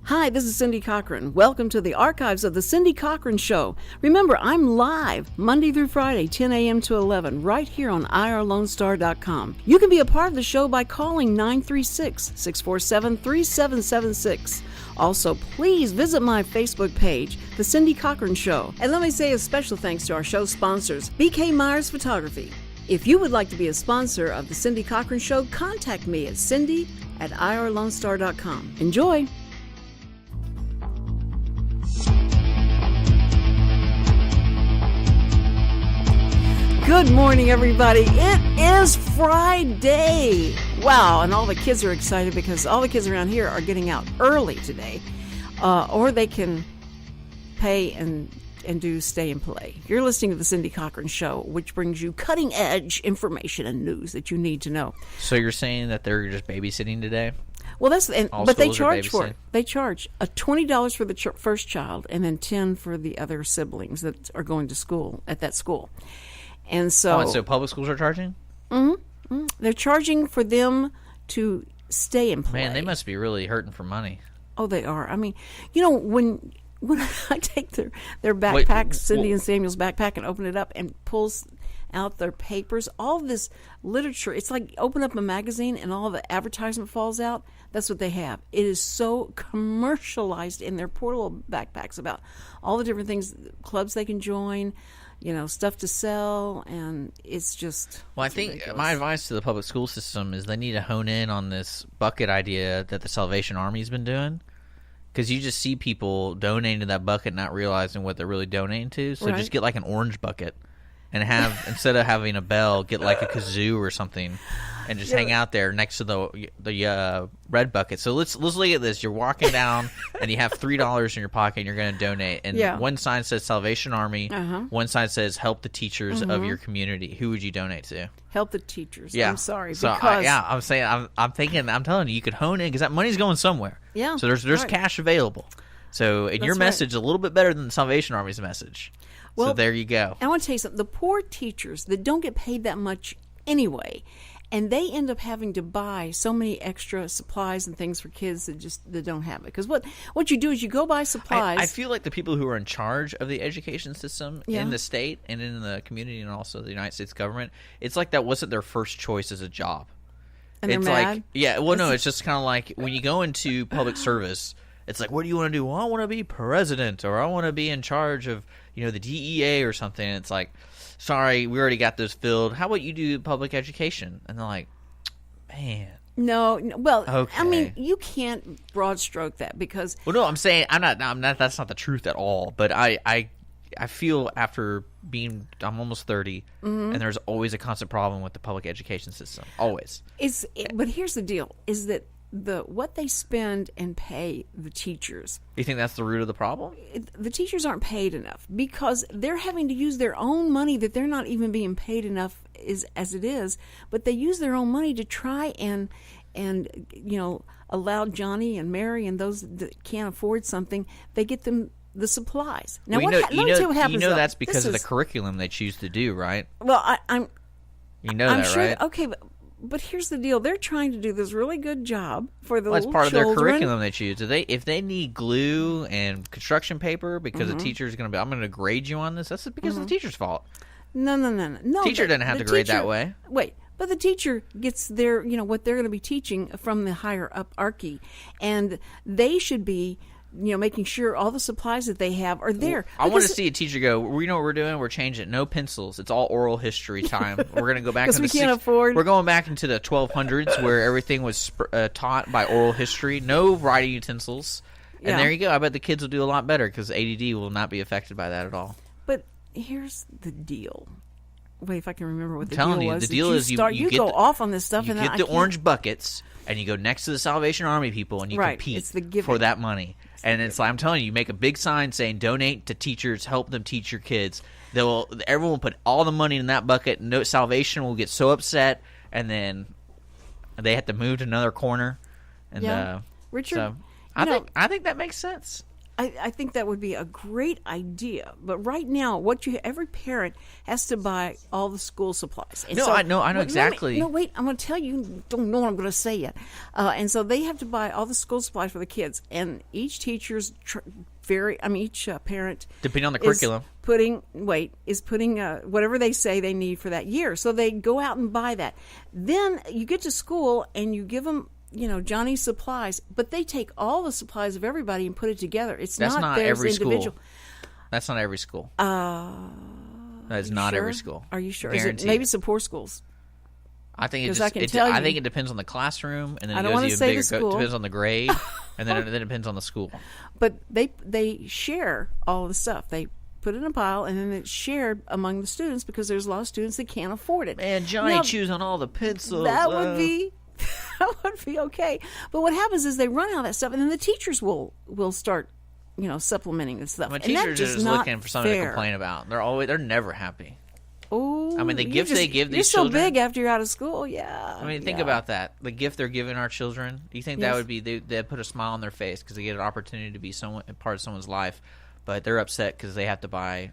Hi, this is Cindy Cochran. Welcome to the archives of the Cindy Cochran Show. Remember, I'm live Monday through Friday, 10 a.m. to 11, right here on irlonestar.com. You can be a part of the show by calling 936-647-3776. Also, please visit my Facebook page, The Cindy Cochran Show. And let me say a special thanks to our show sponsors, BK Meyer Photography. If you would like to be a sponsor of The Cindy Cochran Show, contact me at cindy@irlonestar.com. Enjoy! Good morning, everybody. It is Friday. Wow, and all the kids are excited because all the kids around here are getting out early today. Or they can pay and do stay and play. You're listening to the Cindy Cochran Show, which brings you cutting-edge information and news that you need to know. So you're saying that they're just babysitting today? Well, but they charge for it. They charge $20 for the first child and then $10 for the other siblings that are going to school at that school. And so, so public schools are charging? Mm-hmm. They're charging for them to stay and play. Man, they must be really hurting for money. Oh, they are. I mean, you know, when I take their backpack, Cindy and Samuel's backpack, and open it up and pulls out their papers, all this literature, it's like open up a magazine and all the advertisement falls out. That's what they have. It is so commercialized in their poor little backpacks about all the different things, clubs they can join, you know, stuff to sell, and it's just... Well, I think ridiculous. My advice to the public school system is they need to hone in on this bucket idea that the Salvation Army's been doing, because you just see people donating to that bucket not realizing what they're really donating to, so just get like an orange bucket and have, instead of having a bell, get like a kazoo or something and just hang out there next to the red bucket. So let's look at this. You're walking down and you have $3 in your pocket and you're going to donate. And one sign says Salvation Army. One sign says help the teachers of your community. Who would you donate to? Help the teachers. Yeah. I'm sorry. So I'm saying, I'm thinking, I'm telling you, you could hone in because that money's going somewhere. Yeah. So there's cash available. So your message is a little bit better than the Salvation Army's message. Well, so there you go. I want to tell you something. The poor teachers that don't get paid that much anyway, and they end up having to buy so many extra supplies and things for kids that don't have it. Because what you do is you go buy supplies. I feel like the people who are in charge of the education system in the state and in the community and also the United States government, it's like that wasn't their first choice as a job. And it's they're like, mad? No, it's just kind of like when you go into public service, it's like, what do you want to do? Well, I want to be president, or I want to be in charge of, the DEA or something. And it's like, sorry, we already got those filled. How about you do public education? And they're like, man. No, well, okay. I mean, you can't broad stroke that because. Well, no, I'm saying I'm not. That's not the truth at all. But I feel after I'm almost 30, and there's always a constant problem with the public education system. Always. But here's the deal: is that what they spend and pay the teachers. You think that's the root of the problem? The teachers aren't paid enough because they're having to use their own money that they're not even being paid enough as it is, but they use their own money to try and allow Johnny and Mary and those that can't afford something, they get them the supplies. Now, let me tell you what happens. That's because of the curriculum they choose to do, right? Well, I'm sure, right? Okay, but here's the deal. They're trying to do this really good job for the little children. That's part of their curriculum they choose. If they need glue and construction paper because the teacher's going to be, I'm going to grade you on this, that's because of the teacher's fault. No. Teacher doesn't have to grade that way. Wait, but the teacher gets their, what they're going to be teaching from the higher up-archy. And they should be making sure all the supplies that they have are there. I want to see a teacher go, what we're doing? We're changing it. No pencils. It's all oral history time. We're going to go back to we can't afford. We're going back into the 1200s where everything was taught by oral history. No writing utensils. And there you go. I bet the kids will do a lot better because ADD will not be affected by that at all. But here's the deal. Wait, if I can remember what the deal was. The deal is you go off on this stuff. You get the orange buckets, and you go next to the Salvation Army people, and you compete for that money. And it's like, I'm telling you, you make a big sign saying donate to teachers, help them teach your kids. Everyone will put all the money in that bucket. No, Salvation will get so upset, and then they have to move to another corner. And Richard, so I think that makes sense. I think that would be a great idea. But right now, every parent has to buy all the school supplies. And I know exactly. Wait, I'm going to tell you. Don't know what I'm going to say yet. And so they have to buy all the school supplies for the kids, and each teacher's each parent, depending on the curriculum, is putting whatever they say they need for that year. So they go out and buy that. Then you get to school and you give them, Johnny's supplies, but they take all the supplies of everybody and put it together. That's not every individual. School. That's not every school. That is not every school. Are you sure? Maybe it's the poor schools. I think I think it depends on the classroom, and then it goes even bigger. It depends on the grade, and then it depends on the school. But they share all the stuff. They put it in a pile, and then it's shared among the students because there's a lot of students that can't afford it. Man, Johnny chews on all the pencils. That would be okay. But what happens is they run out of that stuff, and then the teachers will start, supplementing this stuff. My teachers are just looking for something to complain about. They're never happy. Oh, I mean, the gift they give these children. You're so big after you're out of school, yeah. I mean, think about that. The gift they're giving our children. Do you think that would be they'd put a smile on their face because they get an opportunity to be part of someone's life, but they're upset because they have to buy.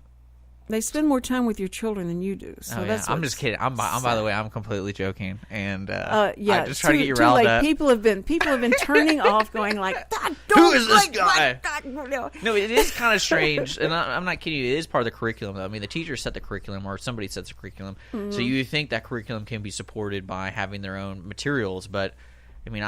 They spend more time with your children than you do. So that's I'm just kidding. I'm by the way, I'm completely joking, and I just try to get you riled up. People have been turning off, going like, "Who is this guy?" No, it is kind of strange, and I'm not kidding you. It is part of the curriculum, though. I mean, the teachers set the curriculum, or somebody sets the curriculum, so you think that curriculum can be supported by having their own materials. But I mean,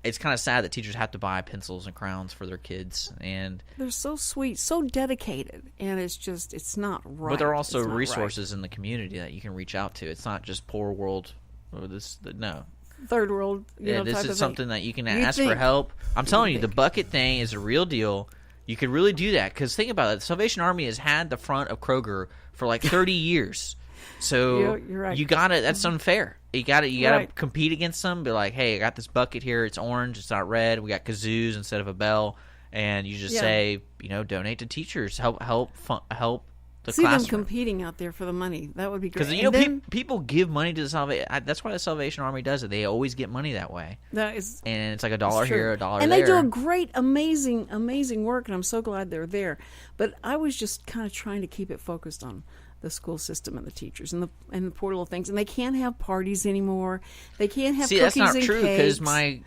it's kind of sad that teachers have to buy pencils and crayons for their kids, and they're so sweet, so dedicated, and it's not right. But there are also resources in the community that you can reach out to. It's not just poor world or third world. This is something that you can ask for help. I'm telling you, the bucket thing is a real deal. You could really do that because think about it. The Salvation Army has had the front of Kroger for like 30 years. So you're right. You gotta. That's unfair. You gotta compete against them. Be like, hey, I got this bucket here. It's orange. It's not red. We got kazoos instead of a bell. And you just say, donate to teachers. Help the classroom. See them competing out there for the money. That would be great. Because people give money to the Salvation. That's why the Salvation Army does it. They always get money that way. And it's like $1 here, $1 there. And they do a great, amazing, amazing work. And I'm so glad they're there. But I was just kind of trying to keep it focused on the school system and the teachers and the poor little things, and they can't have parties anymore. They can't have cookies and cakes. See, that's not true because my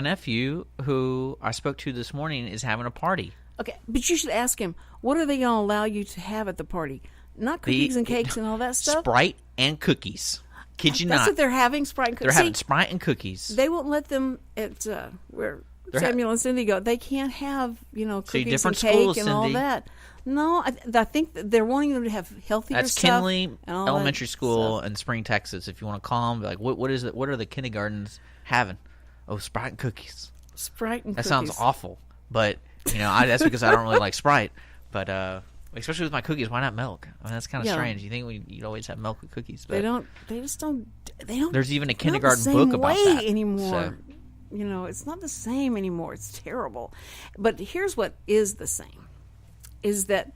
nephew, who I spoke to this morning, is having a party. Okay, but you should ask him, what are they going to allow you to have at the party? Not cookies and cakes and all that stuff. Sprite and cookies. Kid you not? That's what they're having. Sprite and cookies. They're having Sprite and cookies. They won't let them at where Samuel and Cindy go. They can't have cookies and cake and all that. No, I think they're wanting them to have healthier stuff. That's Kinley Elementary School in Spring, Texas. If you want to call them, be like, what is it? What are the kindergartens having? Oh, Sprite and cookies. Sprite and that cookies. That sounds awful, but that's because I don't really like Sprite. But especially with my cookies, why not milk? I mean, that's kind of strange. You think you'd always have milk with cookies? But they just don't. They don't. There's even a kindergarten book about that anymore. So. It's not the same anymore. It's terrible. But here's what is the same. Is that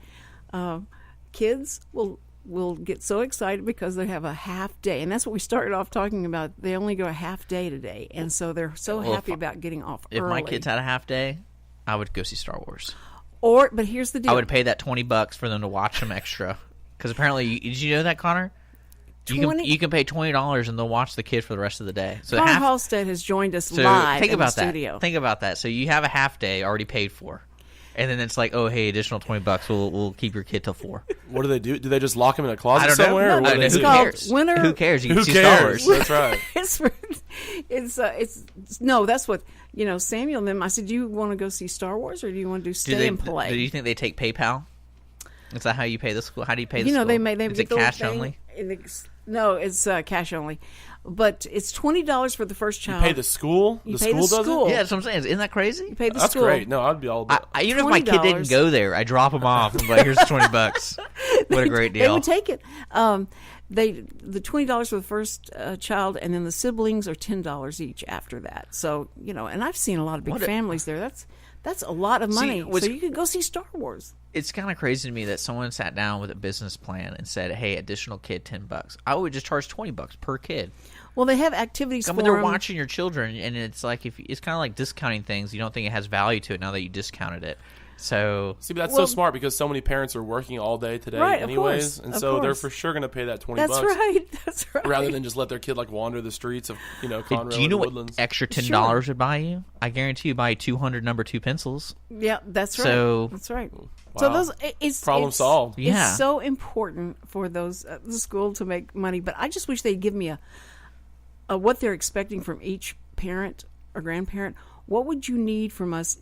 kids will get so excited because they have a half day, and that's what we started off talking about. They only go a half day today, and so they're so happy about getting off early. If my kids had a half day, I would go see Star Wars. But here's the deal: I would pay that $20 for them to watch them extra. Because apparently, did you know that, Connor? You can pay $20 and they'll watch the kid for the rest of the day. So Connor Halstead has joined us live in the studio. Think about that. So you have a half day already paid for. And then it's like, oh, hey, additional $20. We'll keep your kid till 4. What do they do? Do they just lock him in a closet I don't somewhere? Know. Or what who cares? Who cares? You can see Star Wars. That's right. That's what Samuel and them. I said, do you want to go see Star Wars or do you want to stay and play? Do you think they take PayPal? Is that how you pay the school? How do you pay the school? They is it cash only? No, it's cash only. But it's $20 for the first child. You pay the school? You pay the school. Does it? Yeah, that's what I'm saying. Isn't that crazy? You pay the that's school. That's great. No, I'd be all about it. Even if my kid didn't go there, I drop him off. I'm like, here's $20. What a great deal. They would take it. The $20 for the first child, and then the siblings are $10 each after that. So, and I've seen a lot of big families there. That's a lot of money. So you could go see Star Wars. It's kind of crazy to me that someone sat down with a business plan and said, hey, additional kid $10. I would just charge $20 per kid. Well, they have activities for But they're them. watching your children, and it's like it's kind of like discounting things. You don't think it has value to it now that you discounted it. So see, but that's so smart because so many parents are working all day today, right, anyways, of and course, so they're for sure going to pay that $20. That's right. That's right. Rather than just let their kid like wander the streets of Conroe. do you know and what Woodlands. extra $10 would buy you? I guarantee you buy 200 number 2 pencils. Yeah, that's right. So that's right. Wow. So those it's Problem solved. Yeah. It's so important for those the school to make money, but I just wish they'd give me a what they're expecting from each parent or grandparent. What would you need from us?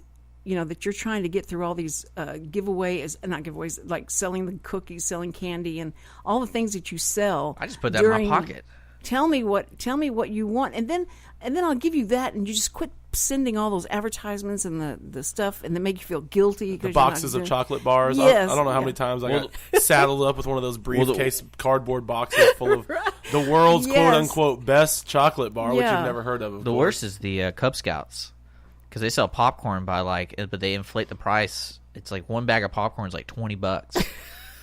That you're trying to get through all these not giveaways, like selling the cookies, selling candy, and all the things that you sell. I just put that in my pocket. Tell me what you want, and then I'll give you that, and you just quit sending all those advertisements and the stuff, and they make you feel guilty. The boxes of chocolate bars. Yes, I don't know how many times I got saddled up with one of those briefcase cardboard boxes full of the world's quote unquote best chocolate bar, which you've never heard of. The worst is the Cub Scouts. Because they sell popcorn but they inflate the price. It's like one bag of popcorn is like $20.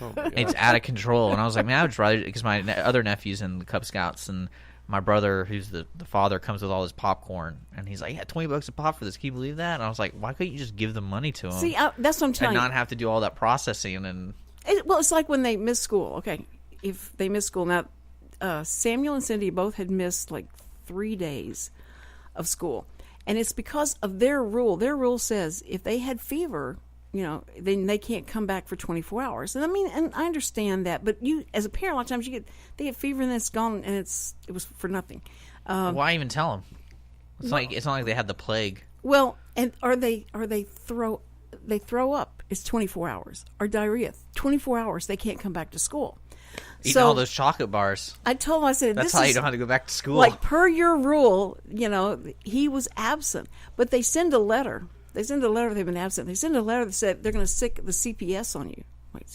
Oh my God. It's out of control. And I was like, man, I would rather, because my other nephew's in the Cub Scouts, and my brother, who's the father, comes with all his popcorn, and he's like, yeah, $20 a pop for this. Can you believe that? And I was like, why couldn't you just give the money to them? See, that's what I'm telling and you. not have to do all that processing and. It's like when they miss school. Okay, if they miss school now, Samuel and Cindy both had missed like 3 days of school. And it's because of their rule. Their rule says if they had fever, then they can't come back for 24 hours. And I understand that. But you, as a parent, a lot of times they get fever and then it's gone, and it was for nothing. Why even tell them? It's not like they had the plague. Well, and they throw up. It's 24 hours. Or diarrhea, 24 hours. They can't come back to school. Eating all those chocolate bars. I told him, I said, that's how you don't have to go back to school. Like, per your rule, he was absent. But they send a letter. They've been absent. They send a letter that said they're going to stick the CPS on you. Wait,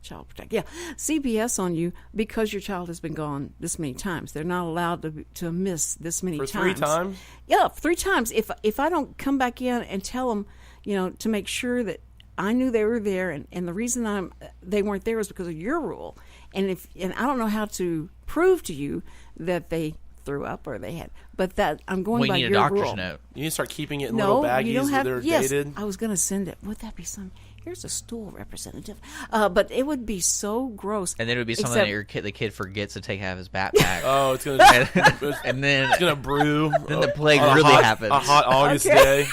Child Protect. Yeah, CPS on you because your child has been gone this many times. They're not allowed to miss this many times. For 3 times? Yeah, 3 times. If I don't come back in and tell them, to make sure that I knew they were there, and the reason they weren't there was because of your rule. And I don't know how to prove to you that they threw up or they had, but that I'm going by your rule. You need a doctor's note. You need to start keeping it in little baggies that are dated. I was going to send it. Would that be some? Here's a stool representative. But it would be so gross. And then it would be something that the kid forgets to take out of his backpack. Oh, it's gonna and then it's gonna brew. Then the plague really happens. A hot August day.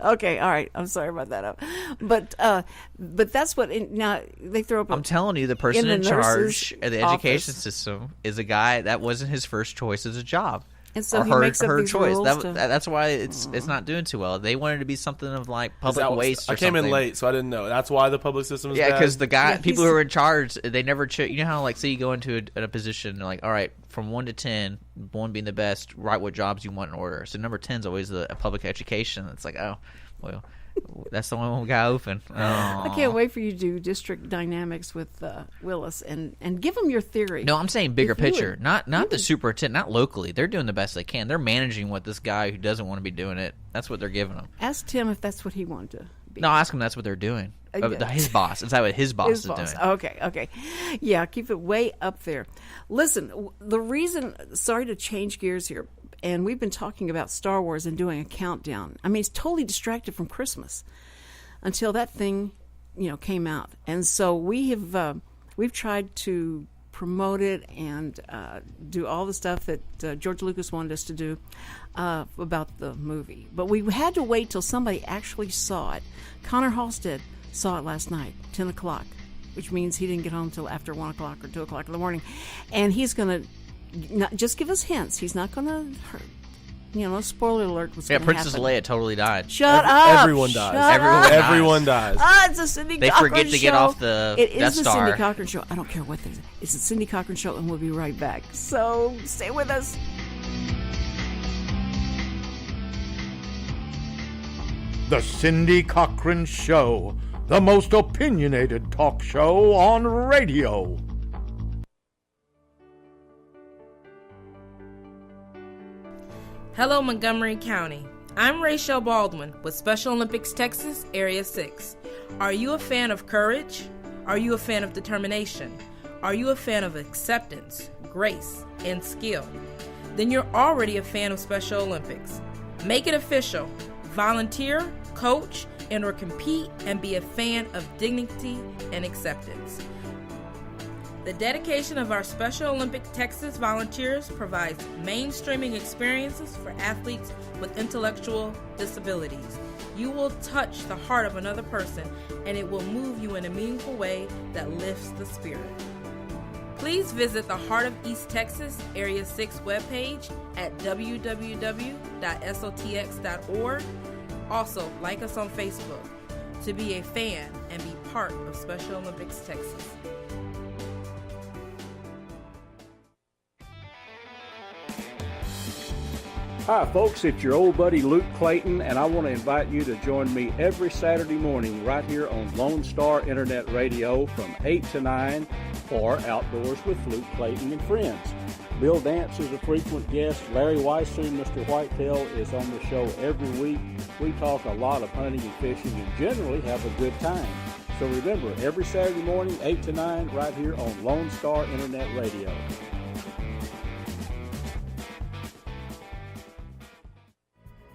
Okay, all right. I'm sorry about that. But that's what now they throw up. I'm telling you, the person in charge of the education office. system is a guy that wasn't his first choice as a job. And so or he makes up her these choice. rules That's why it's not doing too well. They wanted it to be something of like public waste. I came in late, so I didn't know. That's why the public system is bad. Yeah, because the people who are in charge, they never. You know how say you go into a position, like, all right, from 1 to 10, 1 being the best, write what jobs you want in order. So number 10 is always a public education. It's like, oh, well, that's the only one we got open. Oh. I can't wait for you to do district dynamics with Willis and give them your theory. No, I'm saying bigger picture, not the superintendent, not locally. They're doing the best they can. They're managing what this guy who doesn't want to be doing it. That's what they're giving them. Ask Tim if that's what he wanted to be. No, ask him that's what they're doing. His boss. Is that what his boss is doing? Okay. Yeah, keep it way up there. Listen, the reason, sorry to change gears here, and we've been talking about Star Wars and doing a countdown. I mean, it's totally distracted from Christmas until that thing, came out. And so we've tried to promote it and do all the stuff that George Lucas wanted us to do about the movie. But we had to wait till somebody actually saw it. Connor Halstead saw it last night, 10 o'clock, which means he didn't get home until after 1 o'clock or 2 o'clock in the morning. And he's going to not just give us hints. He's not going to hurt. No spoiler alert. Princess Leia totally died. Shut up. Everyone dies. Everyone dies. It's a Cindy They Cochran forget to get off the It is the Star. Cindy Cochran Show. I don't care what there is. It's the Cindy Cochran Show, and we'll be right back. So stay with us. The Cindy Cochran Show, the most opinionated talk show on radio. Hello, Montgomery County. I'm Rachel Baldwin with Special Olympics Texas, Area 6. Are you a fan of courage? Are you a fan of determination? Are you a fan of acceptance, grace, and skill? then you're already a fan of Special Olympics. Make it official. Volunteer, coach, and or compete and be a fan of dignity and acceptance. The dedication of our Special Olympic Texas volunteers provides mainstreaming experiences for athletes with intellectual disabilities. You will touch the heart of another person, and it will move you in a meaningful way that lifts the spirit. Please visit the Heart of East Texas Area 6 webpage at www.sotx.org. Also, like us on Facebook to be a fan and be part of Special Olympics Texas. Hi folks, it's your old buddy Luke Clayton, and I want to invite you to join me every Saturday morning right here on Lone Star Internet Radio from 8 to 9 for Outdoors with Luke Clayton and Friends. Bill Dance is a frequent guest. Larry Weisser, Mr. Whitetail, is on the show every week. We talk a lot of hunting and fishing and generally have a good time. So remember, every Saturday morning, 8 to 9, right here on Lone Star Internet Radio.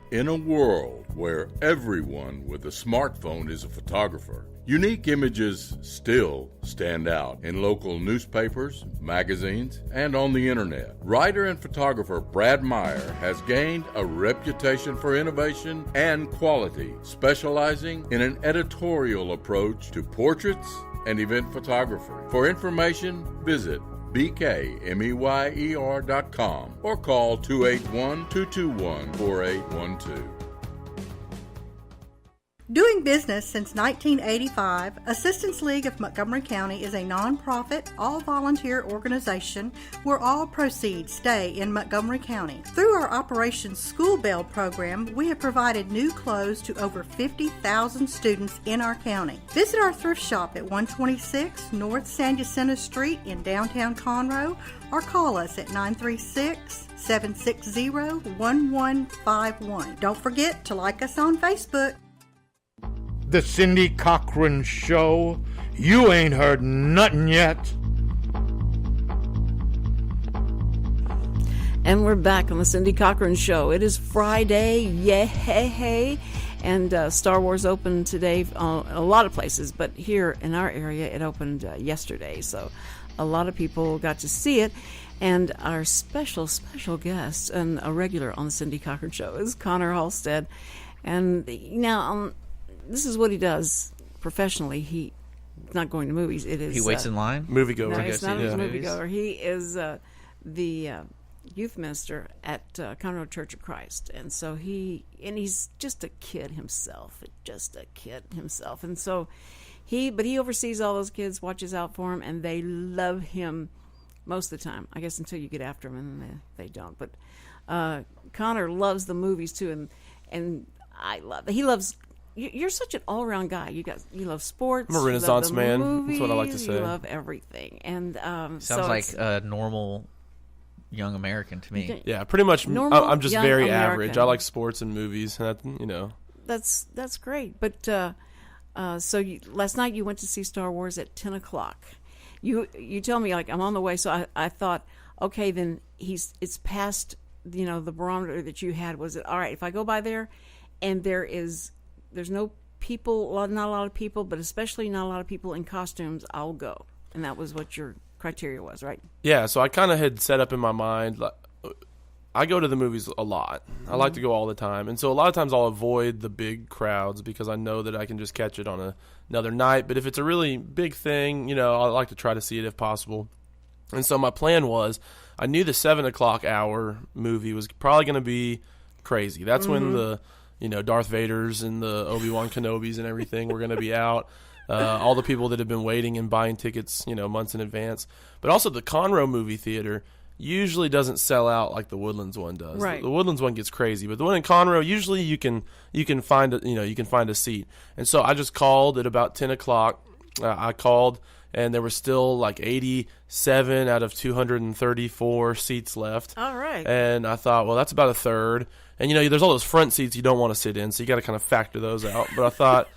In a world where everyone with a smartphone is a photographer, unique images still stand out in local newspapers, magazines, and on the internet. Writer and photographer Brad Meyer has gained a reputation for innovation and quality, specializing in an editorial approach to portraits and event photography. For information, visit bkmeyer.com or call 281-221-4812. Doing business since 1985, Assistance League of Montgomery County is a nonprofit, all-volunteer organization where all proceeds stay in Montgomery County. Through our Operation School Bell program, we have provided new clothes to over 50,000 students in our county. Visit our thrift shop at 126 North San Jacinto Street in downtown Conroe or call us at 936-760-1151. Don't forget to like us on Facebook. The Cindy Cochran Show. You ain't heard nothing yet. And we're back on the Cindy Cochran Show. It is Friday, yay! And Star Wars opened today in a lot of places, but here in our area it opened yesterday. So a lot of people got to see it. And our special guest and a regular on the Cindy Cochran Show is Connor Halstead. And now this is what he does professionally. He's not going to movies. It is he waits in line. Moviegoer. No, he's not a movies. moviegoer. He is the youth minister at Conroe Church of Christ, and so he's just a kid himself. And so he oversees all those kids, watches out for them, and they love him most of the time. I guess until you get after them, and they don't. But Connor loves the movies too, and I love it. He loves. You're such an all-around guy. You love sports. I'm a Renaissance man. Movies, That's what I like to say. You love everything, and sounds like a normal young American to me. Yeah, pretty much. Normal, I'm just young very American. average. I like sports and movies. And that's great. But so last night you went to see Star Wars at 10 o'clock. You tell me, like, I'm on the way. So I thought, okay, then it's past the barometer that you had. Was it all right if I go by there and there's no people, not a lot of people, but especially not a lot of people in costumes, I'll go. And that was what your criteria was, right? Yeah, so I kind of had set up in my mind, I go to the movies a lot. I like to go all the time. And so a lot of times I'll avoid the big crowds because I know that I can just catch it on another night. But if it's a really big thing, I like to try to see it if possible. And so my plan was, I knew the 7 o'clock hour movie was probably going to be crazy. That's when the Darth Vaders and the Obi-Wan Kenobis and everything were going to be out. All the people that have been waiting and buying tickets, months in advance. But also the Conroe movie theater usually doesn't sell out like the Woodlands one does. Right. The Woodlands one gets crazy, but the one in Conroe, usually you can find a seat. And so I just called at about 10 o'clock. I called, and there were still like 87 out of 234 seats left. All right. And I thought, well, that's about a third. And there's all those front seats you don't want to sit in, so you got to kind of factor those out. But I thought,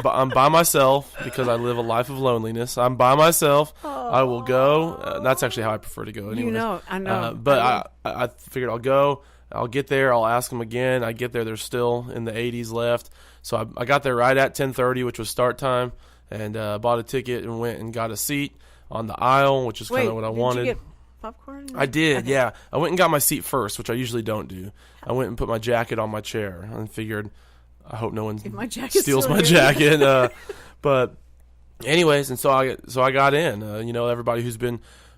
I'm by myself because I live a life of loneliness. I'm by myself. I will go. That's actually how I prefer to go. Anyways. I know. But I figured I'll go. I'll get there. I'll ask them again. I get there. They're still in the 80s left. So I got there right at 10:30, which was start time, and bought a ticket and went and got a seat on the aisle, which is kind of what I wanted. Did you get popcorn? I did, yeah. I went and got my seat first, which I usually don't do. I went and put my jacket on my chair and figured, I hope no one steals my jacket. But anyways, and so I got in. Everybody who's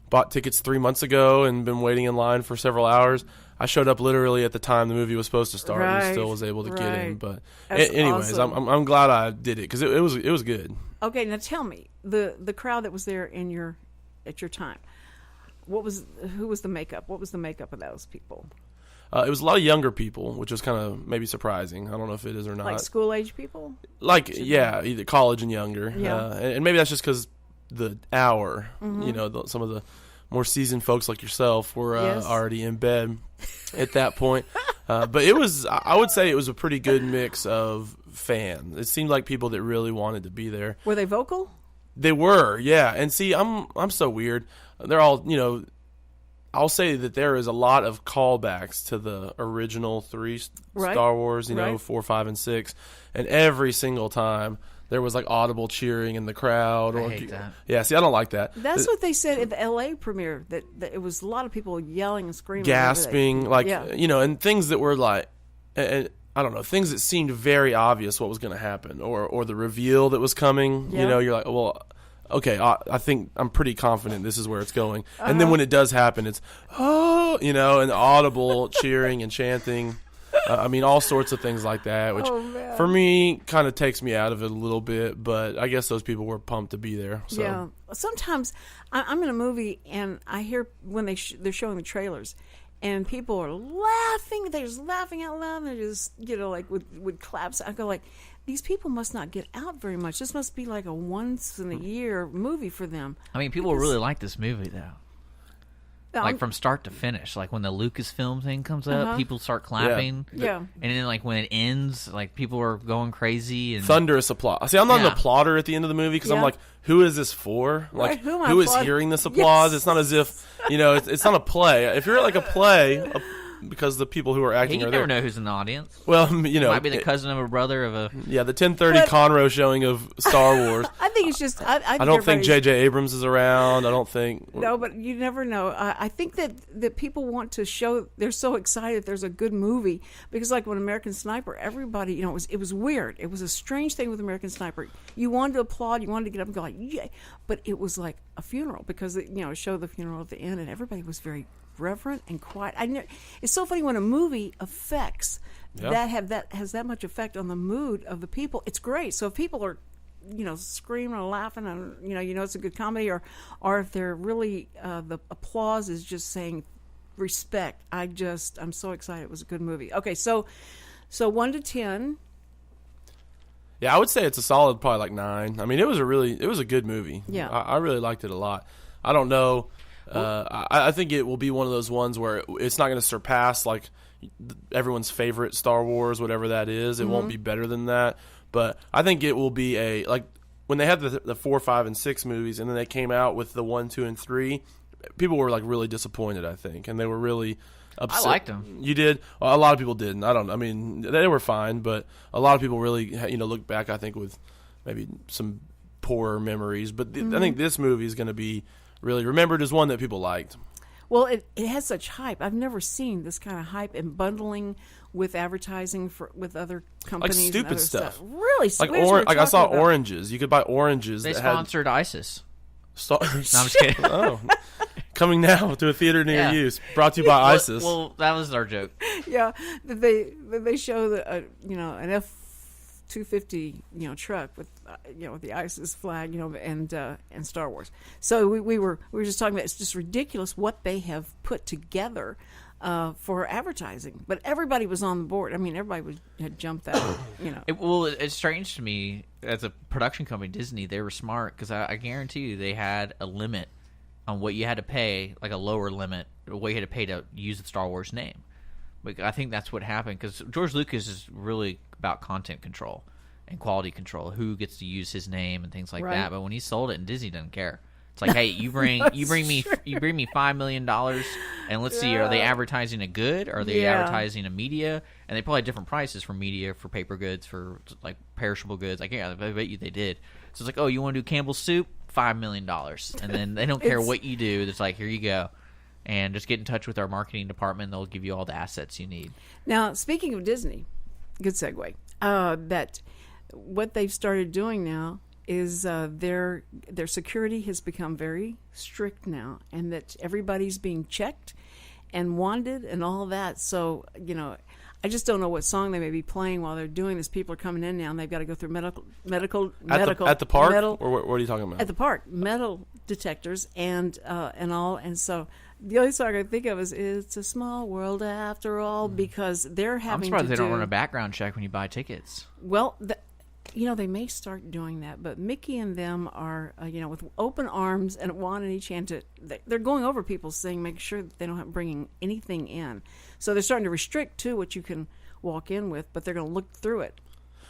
bought tickets 3 months ago and been waiting in line for several hours, I showed up literally at the time the movie was supposed to start and still was able to get in. But anyways, awesome. I'm glad I did it because it was good. Okay, now tell me the crowd that was there at your time. Who was the makeup? What was the makeup of those people? It was a lot of younger people, which was kind of maybe surprising. I don't know if it is or not. Like school age people? Either college and younger. Yeah. And maybe that's just because the hour. Some of the more seasoned folks like yourself were already in bed at that point. But I would say it was a pretty good mix of fans. It seemed like people that really wanted to be there. Were they vocal? They were, yeah. And see, I'm so weird. They're all, I'll say that there is a lot of callbacks to the original 3 Star Wars, 4, 5, and 6. And every single time there was like audible cheering in the crowd. I hate that. Yeah, see, I don't like that. That's what they said at the L.A. premiere, that it was a lot of people yelling and screaming. Gasping, and things that were like, I don't know, things that seemed very obvious what was going to happen or the reveal that was coming. Yeah. You're like, well, okay, I think I'm pretty confident this is where it's going. And then when it does happen, it's, and audible cheering and chanting. All sorts of things like that, which for me kind of takes me out of it a little bit. But I guess those people were pumped to be there. So. Yeah. Sometimes I'm in a movie and I hear when they're showing the trailers, and people are laughing. They're just laughing out loud. And they're just, like with claps. I go like, these people must not get out very much. This must be like a once in a year movie for them. People really like this movie though. Like from start to finish, like when the Lucasfilm thing comes up, people start clapping. Yeah. And then like when it ends, like people are going crazy and thunderous applause. See, I'm not an applauder at the end of the movie because I'm like, who is this for? Like, who is hearing this applause? Yes. It's not as if it's not a play. If you're at like a play, because the people who are acting are there. You never know who's in the audience. Well, might be the cousin of a brother of a. Yeah, the 10:30 Conroe showing of Star Wars. I think it's just. I don't think J.J. Abrams is around. I don't think. No, but you never know. I think that people want to show. They're so excited there's a good movie because, like when American Sniper, everybody, it was weird. It was a strange thing with American Sniper. You wanted to applaud. You wanted to get up and go like, yeah, but it was like a funeral because it showed the funeral at the end, and everybody was very reverent and quiet. It's so funny when a movie affects that has that much effect on the mood of the people. It's great. So if people are screaming or laughing and it's a good comedy, or if they're really the applause is just saying respect. I'm so excited. It was a good movie. Okay, so 1 to 10. Yeah, I would say it's a solid probably like 9. It was a good movie. Yeah, I really liked it a lot. I don't know. I think it will be one of those ones where it's not going to surpass like everyone's favorite Star Wars, whatever that is. It won't be better than that, but I think it will be like when they had the 4, 5, and 6 movies, and then they came out with the 1, 2, and 3. People were like really disappointed, I think, and they were really upset. I liked them. You did? Well, a lot of people didn't. They were fine, but a lot of people really look back, I think, with maybe some poorer memories. But I think this movie is going to be really remembered as one that people liked. Well, it has such hype. I've never seen this kind of hype and bundling with advertising with other companies. Like stupid stuff. Really stupid. Like I saw oranges. You could buy oranges. They sponsored ISIS. No, I'm just kidding. Oh. Coming now to a theater near you. Brought to you by ISIS. Well, that was our joke. Yeah, they show an F-250 truck with with the ISIS flag and Star Wars. So we were just talking about it's just ridiculous what they have put together for advertising. But everybody was on the board. Everybody had jumped out. It's strange to me as a production company, Disney. They were smart because I guarantee you they had a limit on what you had to pay, like a lower limit, what you had to pay to use the Star Wars name. But I think that's what happened because George Lucas is really about content control. and quality control, who gets to use his name and things like Right. that. But when he sold it, and Disney doesn't care. It's like, hey, you bring me $5 million, and let's see, are they advertising a good, or are they advertising a media? And they probably have different prices for media, for paper goods, for like perishable goods. Like, yeah, I bet you they did. So it's like, oh, you want to do Campbell's soup? $5 million, and then they don't care what you do. It's like, here you go, and just get in touch with our marketing department. They'll give you all the assets you need. Now, speaking of Disney, good segue. That what they've started doing now is their security has become very strict now, and that everybody's being checked and wanted and all that. So, I just don't know what song they may be playing while they're doing this. People are coming in now, and they've got to go through medical at the park, or what are you talking about? At the park, metal detectors and all. And so the only song I can think of is "It's a Small World After All," because they're having. I'm surprised they don't run a background check when you buy tickets. Well, they may start doing that, but Mickey and them are, with open arms and want in each hand they're going over people's thing, make sure that they don't have bringing anything in. So they're starting to restrict too what you can walk in with, but they're going to look through it.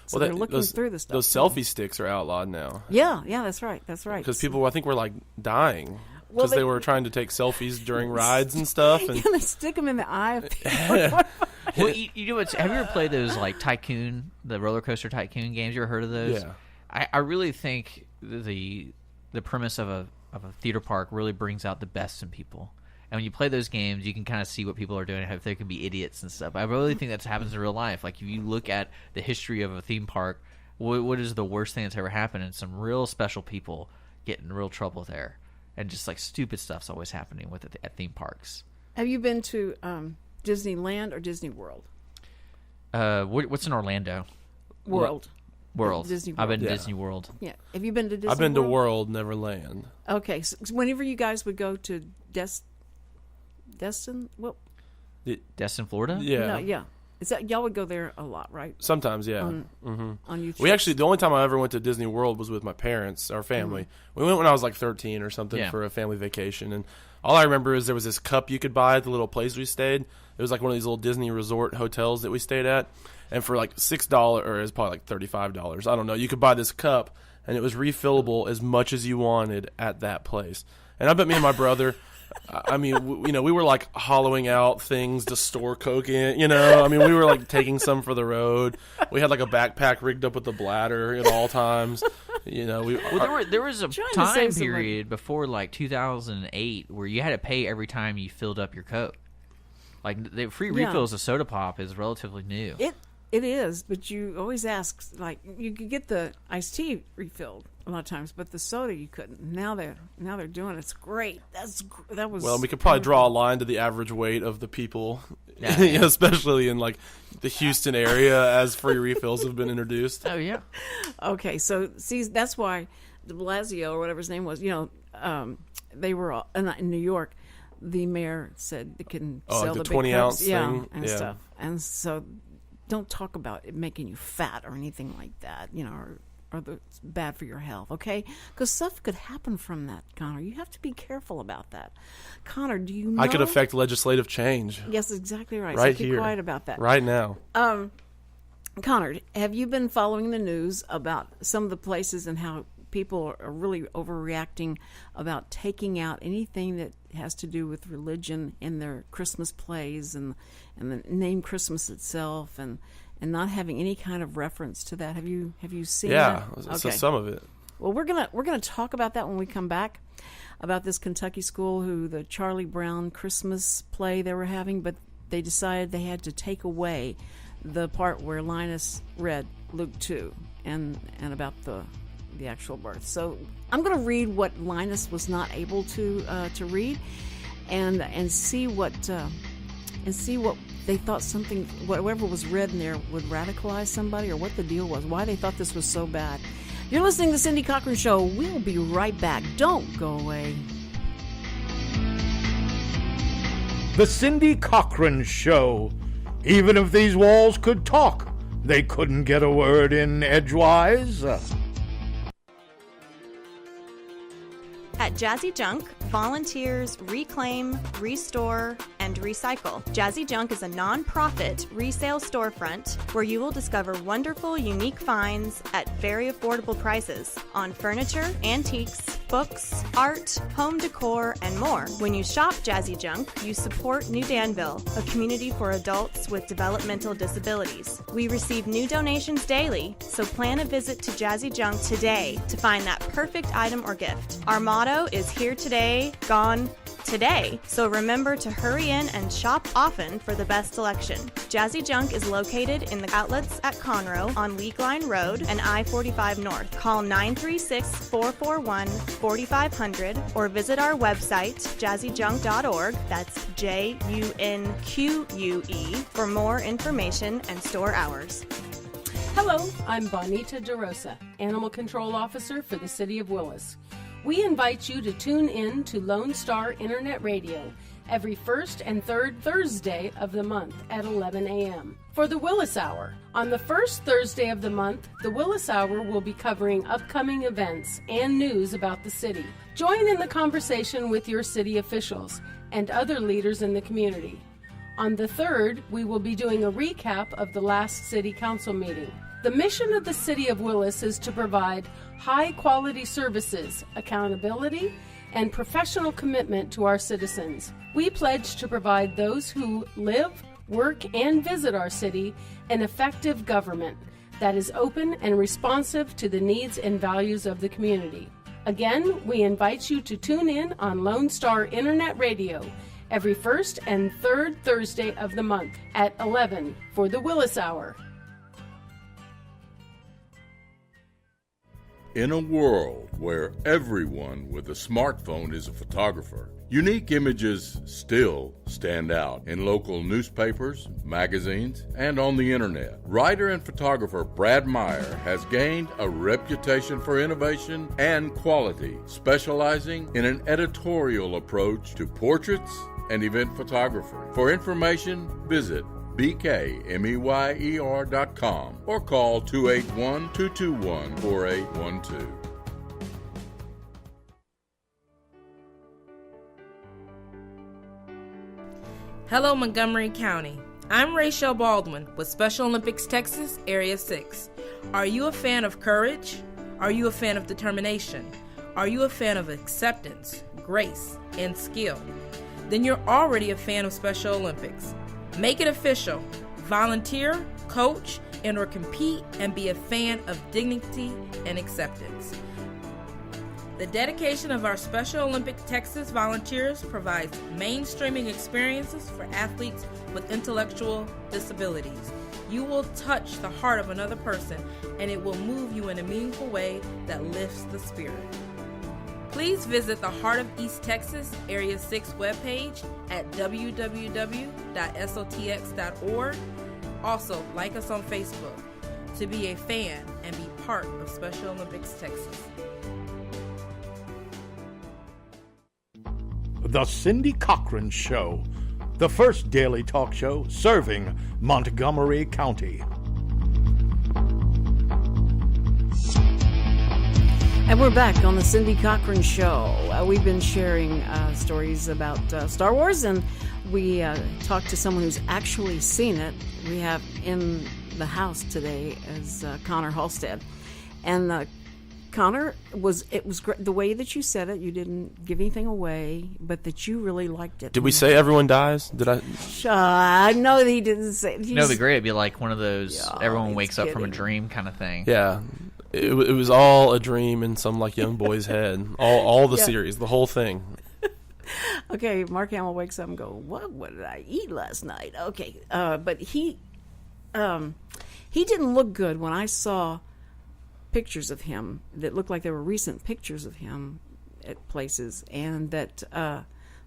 So they're looking through the stuff. Those selfie sticks are outlawed now. Yeah, that's right. Because people, I think, were like dying. Because they were trying to take selfies during rides and stuff. And they stick them in the eye of people. Well, you know what's? Have you ever played those like the roller coaster tycoon games? You ever heard of those? Yeah. I really think the premise of a theater park really brings out the best in people. And when you play those games, you can kind of see what people are doing, if there can be idiots and stuff. I really think that happens in real life. Like, if you look at the history of a theme park, what is the worst thing that's ever happened? And some real special people get in real trouble there. And just like stupid stuff's always happening with it at theme parks. Have you been to Disneyland or Disney World? What's in Orlando? World. Disney World. I've been to Disney World. Yeah. Have you been to Disney World? I've been to World, never Land. Okay. So whenever you guys would go to Destin, Florida? Yeah. No, yeah. Is that y'all would go there a lot, right? Sometimes, yeah. On YouTube. We actually, the only time I ever went to Disney World was with my parents, our family. Mm-hmm. We went when I was like 13 or something for a family vacation, and all I remember is there was this cup you could buy at the little place we stayed. It was like one of these little Disney resort hotels that we stayed at, and for like $6, or it was probably like $35, I don't know, you could buy this cup, and it was refillable as much as you wanted at that place. And I bet me and my brother... I mean, we were like hollowing out things to store Coke in, I mean, we were like taking some for the road. We had like a backpack rigged up with a bladder at all times. There was a time period before like 2008 where you had to pay every time you filled up your Coke. Like, the free refills of soda pop is relatively new. It is, but you always ask, like, you could get the iced tea refilled a lot of times, but the soda you couldn't. Now they're doing it. It's great. That was well. We could probably draw a line to the average weight of the people, especially in like the Houston area, as free refills have been introduced. Oh yeah. Okay, so see, that's why De Blasio or whatever his name was, they were all, in New York. The mayor said they can sell the big 20-ounce cups, thing, stuff, and so don't talk about it making you fat or anything like that, or it's bad for your health, okay? Because stuff could happen from that, Connor. You have to be careful about that. Connor, do you know? I could affect legislative change. Yes, exactly right. Right so keep here. quiet about that. Right now. Connor, have you been following the news about some of the places and how people are really overreacting about taking out anything that has to do with religion in their Christmas plays and the name Christmas itself and not having any kind of reference to that? Have you seen that? Yeah, so some of it. Well, we're gonna talk about that when we come back, about this Kentucky school the Charlie Brown Christmas play they were having, but they decided they had to take away the part where Linus read Luke 2 and about the actual birth. So I'm going to read what Linus was not able to read, and see what they thought whatever was read in there would radicalize somebody, or what the deal was, why they thought this was so bad. You're listening to the Cindy Cochran Show. We'll be right back. Don't go away. The Cindy Cochran Show. Even if these walls could talk, they couldn't get a word in edgewise. At Jazzy Junk, volunteers reclaim, restore, and and recycle. Jazzy Junk is a non-profit resale storefront where you will discover wonderful, unique finds at very affordable prices on furniture, antiques, books, art, home decor, and more. When you shop Jazzy Junk, you support New Danville, a community for adults with developmental disabilities. We receive new donations daily, so plan a visit to Jazzy Junk today to find that perfect item or gift. Our motto is here today, gone today, so remember to hurry in and shop often for the best selection. Jazzy Junk is located in the outlets at Conroe on League Line Road and I-45 North. Call 936-441-4500 or visit our website, jazzyjunk.org, that's Junque, for more information and store hours. Hello, I'm Bonita DeRosa, Animal Control Officer for the City of Willis. We invite you to tune in to Lone Star Internet Radio every first and third Thursday of the month at 11 a.m. for the Willis Hour. On the first Thursday of the month, the Willis Hour will be covering upcoming events and news about the city. Join in the conversation with your city officials and other leaders in the community. On the third, we will be doing a recap of the last City Council meeting. The mission of the City of Willis is to provide high-quality services, accountability, and professional commitment to our citizens. We pledge to provide those who live, work, and visit our city an effective government that is open and responsive to the needs and values of the community. Again, we invite you to tune in on Lone Star Internet Radio every first and third Thursday of the month at 11 for the Willis Hour. In a world where everyone with a smartphone is a photographer, unique images still stand out in local newspapers, magazines, and on the internet. Writer and photographer Brad Meyer has gained a reputation for innovation and quality, specializing in an editorial approach to portraits and event photography. For information, visit bkmeyer.com or call 281-221-4812. Hello, Montgomery County. I'm Rachel Baldwin with Special Olympics Texas, Area 6. Are you a fan of courage? Are you a fan of determination? Are you a fan of acceptance, grace, and skill? Then you're already a fan of Special Olympics. Make it official. Volunteer, coach, and or compete and be a fan of dignity and acceptance. The dedication of our Special Olympics Texas volunteers provides mainstreaming experiences for athletes with intellectual disabilities. You will touch the heart of another person, and it will move you in a meaningful way that lifts the spirit. Please visit the Heart of East Texas Area 6 webpage at www.sotx.org. Also, like us on Facebook to be a fan and be part of Special Olympics Texas. The Cindy Cochran Show, the first daily talk show serving Montgomery County. And we're back on the Cindy Cochran Show. We've been sharing stories about Star Wars, and we talked to someone who's actually seen it. We have in the house today is Connor Halstead. And Connor, it was great. The way that you said it, you didn't give anything away, but that you really liked it. Did we say everyone dies? Did I? I know that he didn't say. No, it'd be great. It'd be like one of those everyone wakes up from a dream kind of thing. Yeah. It was all a dream in some like young boy's head. All the series, the whole thing. Okay, Mark Hamill wakes up and go, what did I eat last night? Okay, but he didn't look good when I saw pictures of him that looked like they were recent pictures of him at places, and that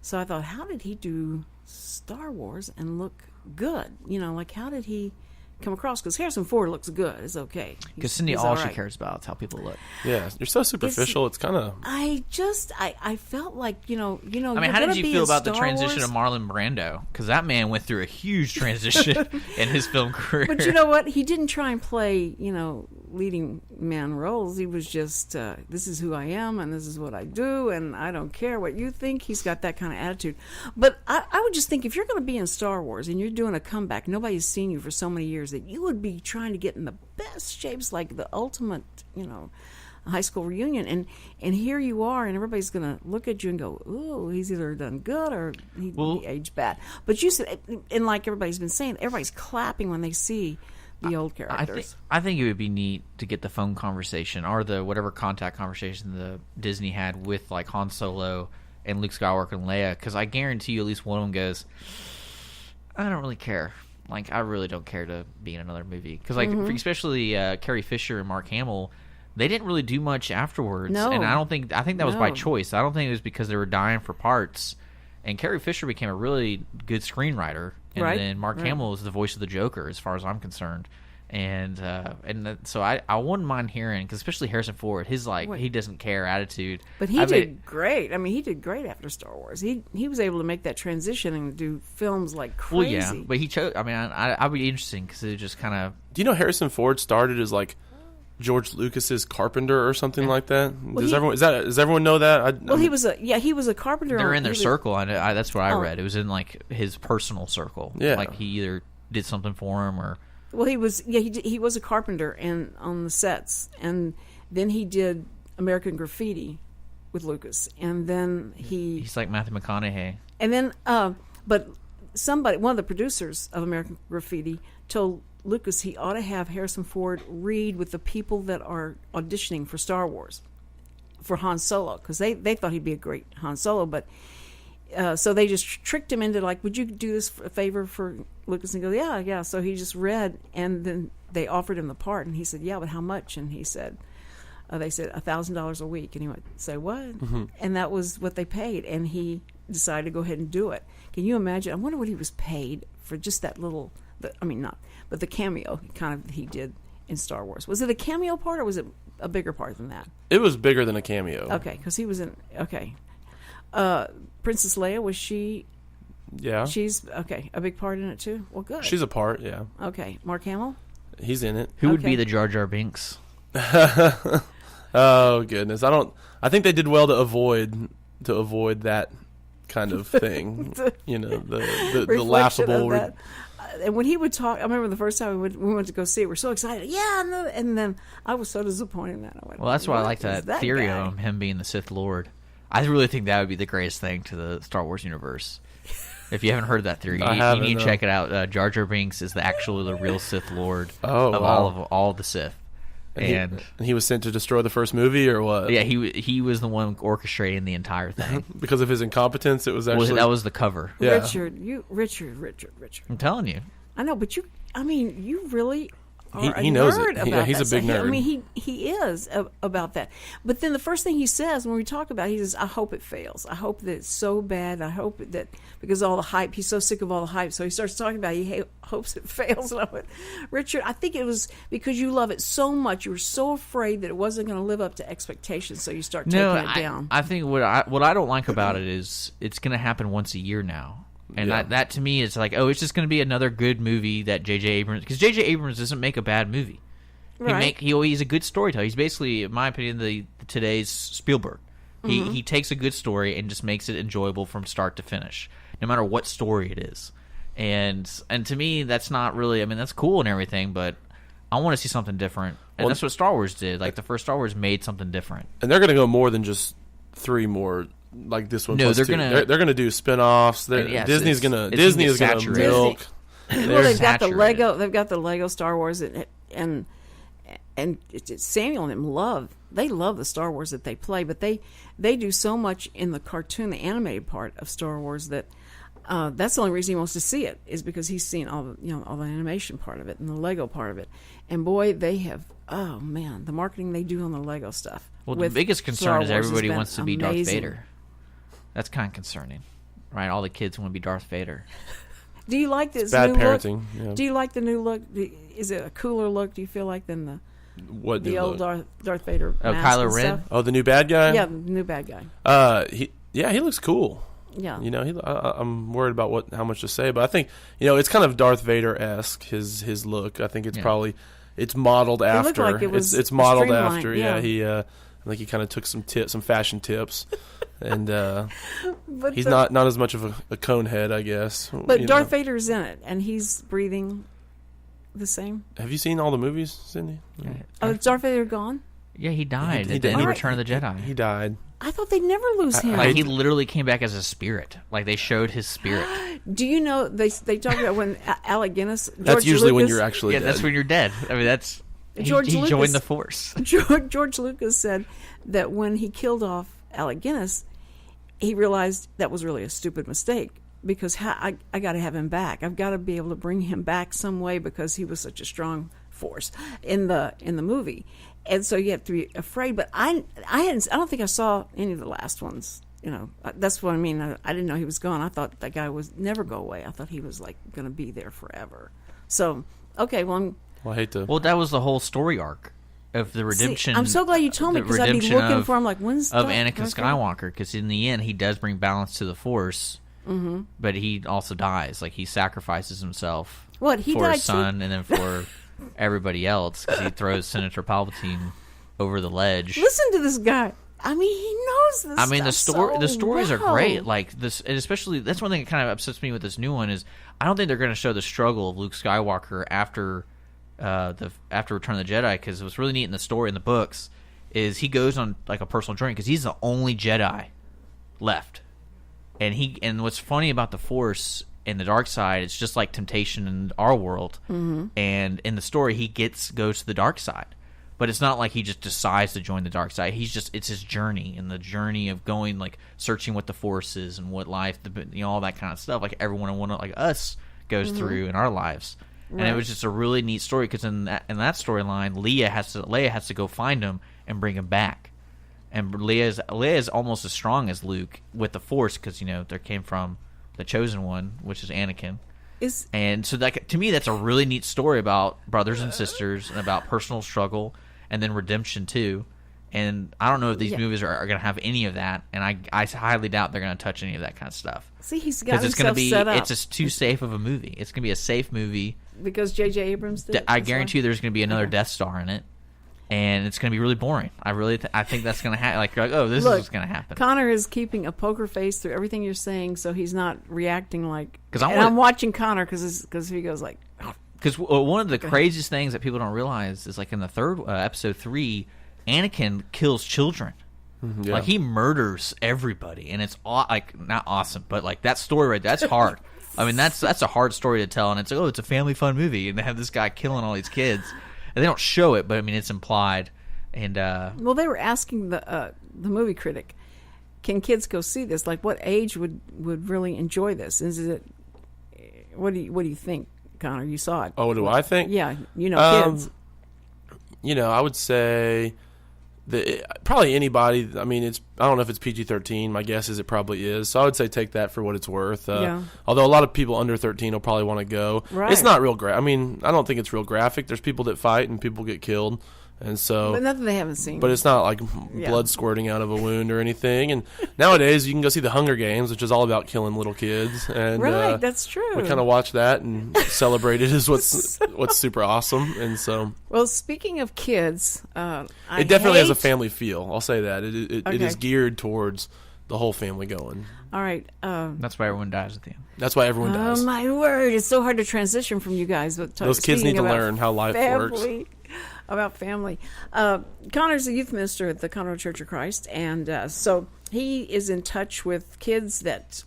so I thought, how did he do Star Wars and look good? You know, like how did he come across? Because Harrison Ford looks good. It's okay. Because Cindy, all she cares about is how people look. Yeah, you're so superficial. It's kind of. I felt like you know. I mean, how did you feel about the transition of Marlon Brando? Because that man went through a huge transition in his film career. But you know what? He didn't try and play leading man roles. He was just, this is who I am and this is what I do and I don't care what you think. He's got that kind of attitude. But I would just think if you're going to be in Star Wars and you're doing a comeback, nobody's seen you for so many years, that you would be trying to get in the best shapes, like the ultimate, high school reunion, and here you are, and everybody's going to look at you and go, ooh, he's either done good or he aged bad. But you said, and like everybody's been saying, everybody's clapping when they see the old characters. I think it would be neat to get the phone conversation or the whatever contact conversation the Disney had with like Han Solo and Luke Skywalker and Leia, because I guarantee you at least one of them goes, I don't really care. Like, I really don't care to be in another movie. Because, like, especially Carrie Fisher and Mark Hamill, they didn't really do much afterwards. No. And I think that was by choice. I don't think it was because they were dying for parts. And Carrie Fisher became a really good screenwriter. And then Mark Hamill is the voice of the Joker, as far as I'm concerned. And so I wouldn't mind hearing, because especially Harrison Ford, his he doesn't care attitude. But he did great. I mean, he did great after Star Wars. He was able to make that transition and do films like crazy. Well, yeah, but he chose. I mean, I'd be interesting because it just kind of. Do you know Harrison Ford started as like George Lucas's carpenter or something like that? Does everyone know that? He was a carpenter. They're in their circle. That's what I read. It was in like his personal circle. Yeah, like he either did something for him or. Well, he was a carpenter and on the sets, and then he did American Graffiti with Lucas, and then he's like Matthew McConaughey. And then, but one of the producers of American Graffiti told Lucas he ought to have Harrison Ford read with the people that are auditioning for Star Wars, for Han Solo, because they thought he'd be a great Han Solo, but. So they just tricked him into like, would you do this a favor for Lucas? And he goes, yeah. So he just read, and then they offered him the part, and he said, yeah, but how much? And he said, they said $1,000 a week, and he went, say what? Mm-hmm. And that was what they paid, and he decided to go ahead and do it. Can you imagine? I wonder what he was paid for just that little. But the cameo he did in Star Wars. Was it a cameo part or was it a bigger part than that? It was bigger than a cameo. Okay, because he was in. Okay. Princess Leia, was she? Yeah. She's a big part in it too. Well, good. She's a part, yeah. Okay, Mark Hamill. He's in it. Who would be the Jar Jar Binks? Oh goodness, I think they did well to avoid that kind of thing. the laughable. And when he would talk, I remember the first time we went to go see it. We're so excited, and then I was so disappointed in that. I went, well, that's why I like that theory of him being the Sith Lord. I really think that would be the greatest thing to the Star Wars universe. If you haven't heard that theory, you need to check it out. Jar Jar Binks is the real Sith Lord of all of the Sith. And he was sent to destroy the first movie, or what? Yeah, he was the one orchestrating the entire thing. Because of his incompetence, it was actually... that was the cover. Yeah. Richard. I'm telling you. I know, but you really... He knows it. He's a big nerd. I mean, he is about that. But then the first thing he says when we talk about it, he says, I hope it fails. I hope that it's so bad. I hope that because all the hype, he's so sick of all the hype. So he starts talking about he hopes it fails. And I went, Richard, I think it was because you love it so much. You were so afraid that it wasn't going to live up to expectations. So you start taking it down. I think what I don't like about it is it's going to happen once a year now. And that to me is like, it's just going to be another good movie that J.J. Abrams... Because J.J. Abrams doesn't make a bad movie. Right. He's a good storyteller. He's basically, in my opinion, today's Spielberg. Mm-hmm. He takes a good story and just makes it enjoyable from start to finish, no matter what story it is. And to me, that's not really... I mean, that's cool and everything, but I want to see something different. And that's what Star Wars did. Like, the first Star Wars made something different. And they're going to go more than just 3 more... Like this one. No, they're gonna do spin-offs. Disney is gonna milk. Well, they've got the Lego. They've got the Lego Star Wars, and Samuel and him love the Star Wars that they play, but they do so much in the cartoon, the animated part of Star Wars that that's the only reason he wants to see it is because he's seen all the animation part of it and the Lego part of it, and boy, they have. Oh man, the marketing they do on the Lego stuff. Well, the biggest concern is everybody wants to be Darth Vader. That's kind of concerning, right? All the kids want to be Darth Vader. Do you like this bad new parenting? Look? Yeah. Do you like the new look? Is it a cooler look? Do you feel like than the old Darth Vader? Oh, Kylo Ren. Stuff? Oh, the new bad guy. Yeah, the new bad guy. He looks cool. Yeah. I'm worried about how much to say, but I think it's kind of Darth Vader-esque his look. I think it's it's modeled after. looked like it was it's modeled streamlined, after. yeah. He I think he kind of took some fashion tips, and But he's not as much of a cone head, I guess. But Darth Vader's in it, and he's breathing the same. Have you seen all the movies, Cindy? Oh, is Darth Vader gone? Yeah, he died He at the end of did. Return of the Jedi. He died. I thought they'd never lose him. Like, he literally came back as a spirit. Like, they showed his spirit. Do you know they talk about when Alec Guinness? That's usually when you're actually Yeah, dead. that's when you're dead. I mean, that's... He Lucas, joined the Force. George Lucas said that when he killed off Alec Guinness, he realized that was really a stupid mistake because I got to have him back. I've got to be able to bring him back some way because he was such a strong force in the movie, and so you have to be afraid. But I don't think I saw any of the last ones. You know, that's what I mean. I didn't know he was gone. I thought that guy was never go away. I thought he was like going to be there forever. So okay, well. I hate to. Well, that was the whole story arc of the redemption. See, I'm so glad you told me because I'd be looking for him like when's of Anakin Skywalker, because in the end he does bring balance to the Force, but he also dies. Like he sacrifices himself for his son and then for everybody else because he throws Senator Palpatine over the ledge. Listen to this guy. I mean, he knows this. I mean, the stories are well. great. Like this, and especially that's one thing that kind of upsets me with this new one is I don't think they're going to show the struggle of Luke Skywalker after Return of the Jedi, because what's really neat in the story in the books is he goes on like a personal journey because he's the only Jedi left, and what's funny about the Force and the dark side, it's just like temptation in our world, and in the story he goes to the dark side, but it's not like he just decides to join the dark side. It's his journey, and the journey of going like searching what the Force is and what life, all that kind of stuff, like everyone like us goes through in our lives. And it was just a really neat story because in that storyline, Leia has to go find him and bring him back, and Leia is almost as strong as Luke with the Force because there came from the chosen one, which is Anakin. And so to me, that's a really neat story about brothers and sisters and about personal struggle and then redemption too. And I don't know if these movies are going to have any of that, and I highly doubt they're going to touch any of that kind of stuff. See, he's got himself set up. It's just too safe of a movie. It's going to be a safe movie. Because J.J. Abrams did. I guarantee you there's going to be another Death Star in it, and it's going to be really boring. I think that's going to happen. Like, this is what's going to happen. Connor is keeping a poker face through everything you're saying, so he's not reacting like. I'm watching Connor because he goes like. Because one of the craziest things that people don't realize is like in the third episode 3, Anakin kills children. Yeah. Like he murders everybody, and it's like not awesome, but like that story right there, that's hard. I mean, that's a hard story to tell, and it's like, it's a family fun movie, and they have this guy killing all these kids, and they don't show it, but I mean, it's implied. And well, they were asking the movie critic, can kids go see this? Like, what age would really enjoy this? Is it? What do you think, Connor? You saw it. Oh, what do I think? Yeah, kids. I would say. Probably anybody. I mean, I don't know if it's PG-13. My guess is it probably is. So I would say take that for what it's worth. Although a lot of people under 13 will probably want to go. Right. It's not real I mean, I don't think it's real graphic. There's people that fight and people get killed. And so, but nothing they haven't seen. But it's not like blood squirting out of a wound or anything. And nowadays, you can go see the Hunger Games, which is all about killing little kids. And right, that's true. We kind of watch that and celebrate it as what's super awesome. And so, well, speaking of kids, it definitely has a family feel. I'll say that it is geared towards the whole family going. All right. That's why everyone dies at the end. That's why everyone dies. Oh my word! It's so hard to transition from you guys. But those kids need to learn how life works. About family. Connor's a youth minister at the Conroe Church of Christ, and so he is in touch with kids that,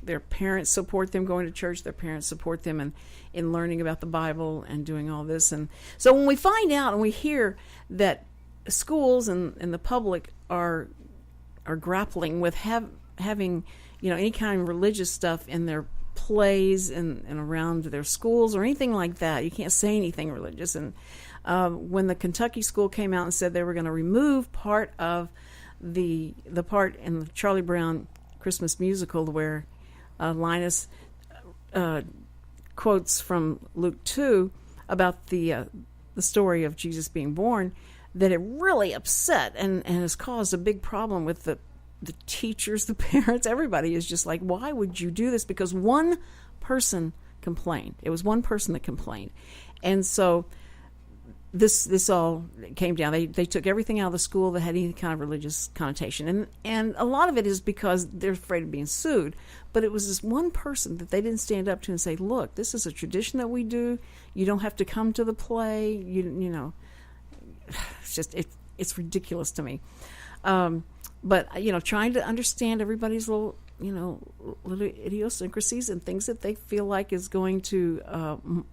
their parents support them going to church, their parents support them in learning about the Bible and doing all this. And so when we find out and we hear that schools and the public are grappling with having, any kind of religious stuff in their plays and around their schools or anything like that, you can't say anything religious. And when the Kentucky school came out and said they were going to remove part of the part in the Charlie Brown Christmas musical where Linus quotes from Luke 2 about the story of Jesus being born, that it really upset and has caused a big problem with the teachers, the parents, everybody is just like, why would you do this? Because one person complained. It was one person that complained. And so this all came down. They took everything out of the school that had any kind of religious connotation, and a lot of it is because they're afraid of being sued. But it was this one person that they didn't stand up to and say, "Look, this is a tradition that we do. You don't have to come to the play. You know." It's just it's ridiculous to me. But trying to understand everybody's little idiosyncrasies and things that they feel like is going to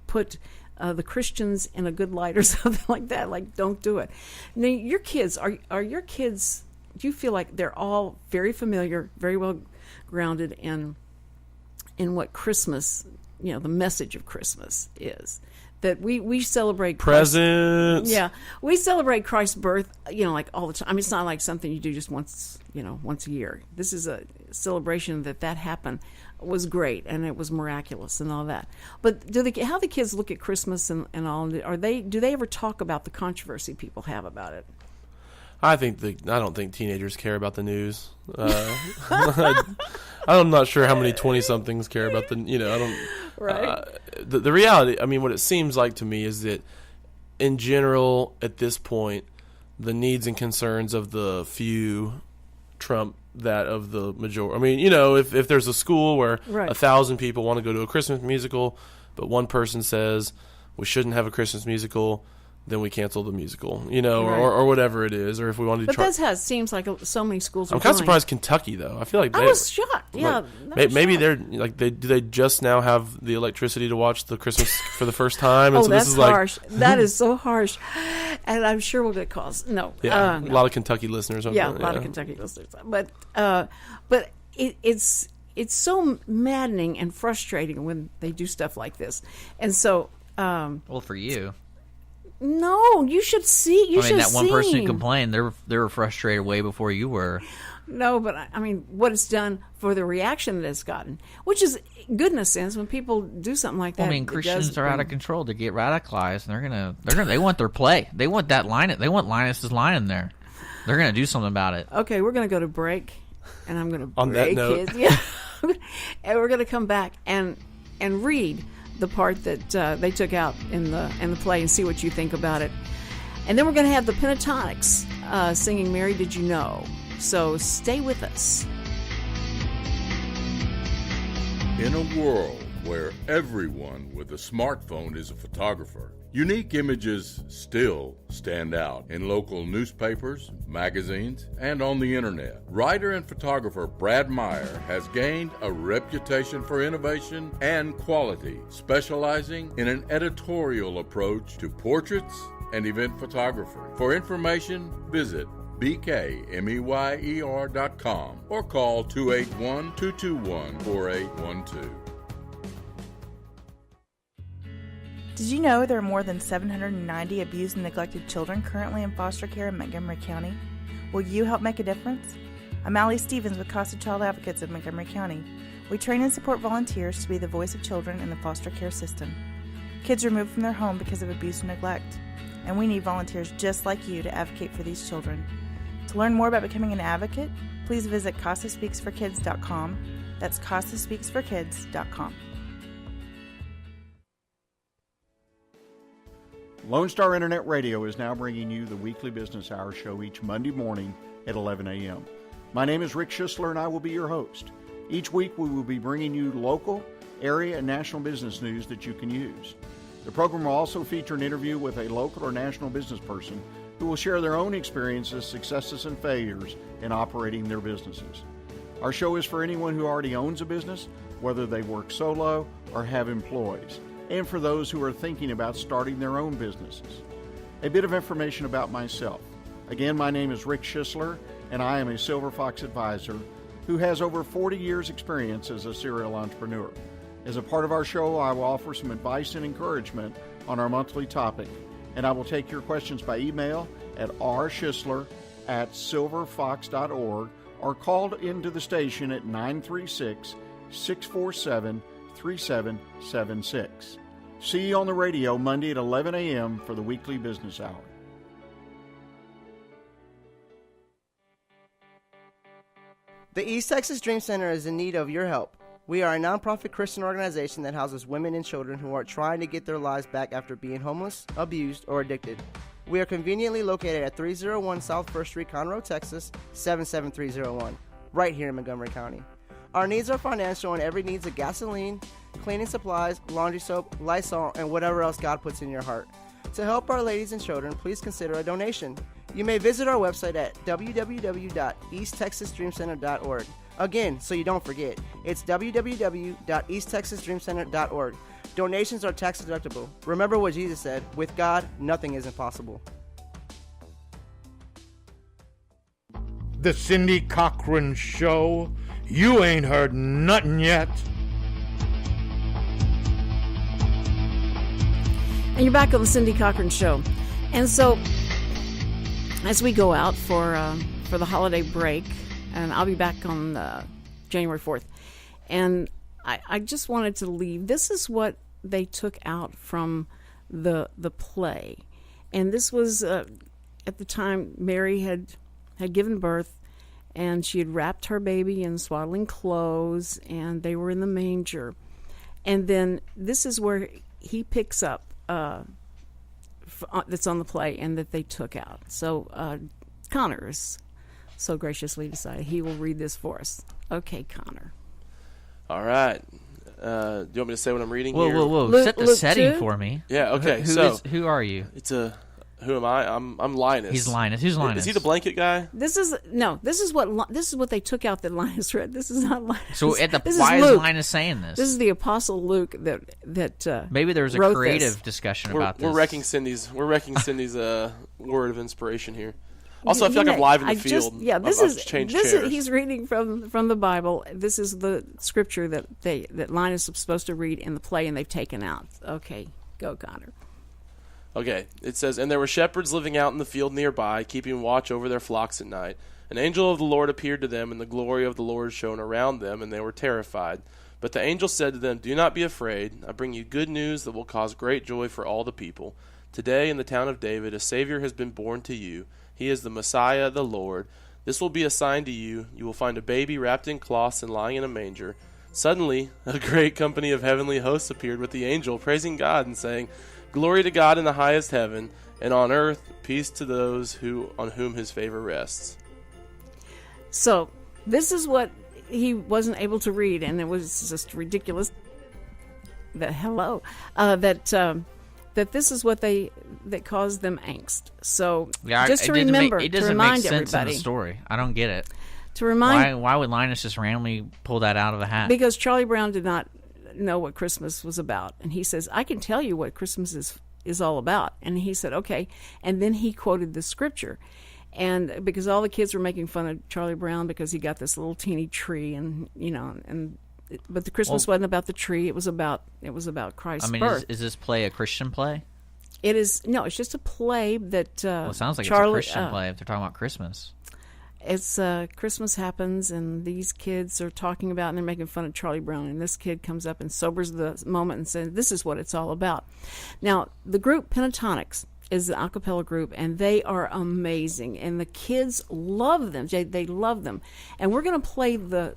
put the Christians in a good light or something like that. Like, don't do it. Now, your kids, are your kids, do you feel like they're all very familiar, very well grounded in what Christmas, the message of Christmas is? That we celebrate presents. Yeah, we celebrate Christ's birth, like all the time. I mean, it's not like something you do just once a year. This is a celebration that happened was great and it was miraculous and all that. But how the kids look at Christmas and all? Do they ever talk about the controversy people have about it? I don't think teenagers care about the news. I'm not sure how many 20-somethings care about the. I don't. Right. The reality, I mean, what it seems like to me is that, in general, at this point, the needs and concerns of the few trump that of the majority. I mean, if there's a school where 1,000 people want to go to a Christmas musical, but one person says we shouldn't have a Christmas musical, then we cancel the musical, or whatever it is, or if we wanted to. But that's how it seems like so many schools are. I'm kind of surprised Kentucky, though. I feel like I was shocked. Yeah, maybe they're like do they just now have the electricity to watch the Christmas for the first time? And so that's this is harsh. That is so harsh, and I'm sure we'll get calls. No, a lot of Kentucky listeners. Yeah, a lot of Kentucky listeners. But it's so maddening and frustrating when they do stuff like this, and so. Well, for you. No, you should see. You should that one person who complained, they were frustrated way before you were. No, but I mean, what it's done for the reaction that it's gotten, which is good in a sense when people do something like that. I mean, Christians are out of control. They get radicalized, and they want their play. They want that line. They want Linus's line in there. They're gonna do something about it. Okay, we're gonna go to break, and I'm gonna on break that note, kids. Yeah, and we're gonna come back and read the part that they took out in the play and see what you think about it. And then we're going to have the Pentatonics singing Mary Did You Know? So stay with us. In a world where everyone with a smartphone is a photographer, unique images still stand out in local newspapers, magazines, and on the internet. Writer and photographer Brad Meyer has gained a reputation for innovation and quality, specializing in an editorial approach to portraits and event photography. For information, visit bkmeyer.com or call 281-221-4812. Did you know there are more than 790 abused and neglected children currently in foster care in Montgomery County? Will you help make a difference? I'm Allie Stevens with Casa Child Advocates of Montgomery County. We train and support volunteers to be the voice of children in the foster care system. Kids are removed from their home because of abuse and neglect, and we need volunteers just like you to advocate for these children. To learn more about becoming an advocate, please visit CasaSpeaksForKids.com. That's CasaSpeaksForKids.com. Lone Star Internet Radio is now bringing you the weekly business hour show each Monday morning at 11 a.m. My name is Rick Schissler, and I will be your host. Each week, we will be bringing you local, area, and national business news that you can use. The program will also feature an interview with a local or national business person who will share their own experiences, successes, and failures in operating their businesses. Our show is for anyone who already owns a business, whether they work solo or have employees, and for those who are thinking about starting their own businesses. A bit of information about myself. Again, my name is Rick Schissler, and I am a Silver Fox advisor who has over 40 years' experience as a serial entrepreneur. As a part of our show, I will offer some advice and encouragement on our monthly topic, and I will take your questions by email at rschissler@silverfox.org or call into the station at 936-647-3776. See you on the radio Monday at 11 a.m. for the weekly business hour. The East Texas Dream Center is in need of your help. We are a nonprofit Christian organization that houses women and children who are trying to get their lives back after being homeless, abused, or addicted. We are conveniently located at 301 South 1st Street, Conroe, Texas, 77301, right here in Montgomery County. Our needs are financial and every needs of gasoline, cleaning supplies, laundry soap, Lysol, and whatever else God puts in your heart. To help our ladies and children, please consider a donation. You may visit our website at www.easttexasdreamcenter.org. Again, so you don't forget, it's www.easttexasdreamcenter.org. Donations are tax deductible. Remember what Jesus said, with God, nothing is impossible. The Cindy Cochran Show. You ain't heard nothing yet. And you're back on the Cindy Cochran Show. And so, as we go out for the holiday break, and I'll be back on January 4th, and I just wanted to leave. This is what they took out from the play. And this was, at the time, Mary had given birth, and she had wrapped her baby in swaddling clothes, and they were in the manger. And then this is where he picks up that's on the play and that they took out. So Connor is so graciously decided he will read this for us. Okay, Connor. All right. Do you want me to say what I'm reading whoa, here? Whoa. Set the setting for me. Yeah, okay. Who are you? Who am I? I'm Linus. He's Linus. Who's Linus? Is he the blanket guy? This is what they took out that Linus read. This is not Linus. So why is Linus saying this? This is the Apostle Luke that maybe there was a creative discussion about this. We're wrecking Cindy's word of inspiration here. Also, I feel like I'm live in the field. This is he's reading from the Bible. This is the scripture that Linus was supposed to read in the play, and they've taken out. Okay, go, Connor. Okay, it says, "And there were shepherds living out in the field nearby, keeping watch over their flocks at night. An angel of the Lord appeared to them, and the glory of the Lord shone around them, and they were terrified. But the angel said to them, 'Do not be afraid. I bring you good news that will cause great joy for all the people. Today in the town of David a Savior has been born to you. He is the Messiah, the Lord. This will be a sign to you. You will find a baby wrapped in cloths and lying in a manger.' Suddenly a great company of heavenly hosts appeared with the angel, praising God and saying, 'Glory to God in the highest heaven, and on earth peace to those on whom his favor rests.'" So this is what he wasn't able to read, and it was just ridiculous. That this is what that caused them angst. So just to remember, it doesn't to remind make sense everybody in the story. I don't get it. To remind why would Linus just randomly pull that out of the hat? Because Charlie Brown did not know what Christmas was about, and he says, "I can tell you what Christmas is all about." And he said, "Okay," and then he quoted the scripture, and because all the kids were making fun of Charlie Brown because he got this little teeny tree, and but the Christmas wasn't about the tree; it was about Christ's birth. Is this play a Christian play? It is. No, it's just a play that. It sounds like it's a Christian play if they're talking about Christmas. It's Christmas happens, and these kids are talking about, and they're making fun of Charlie Brown. And this kid comes up and sobers the moment and says, "This is what it's all about." Now, the group Pentatonics is an a cappella group, and they are amazing, and the kids love them. They love them, and we're going to play the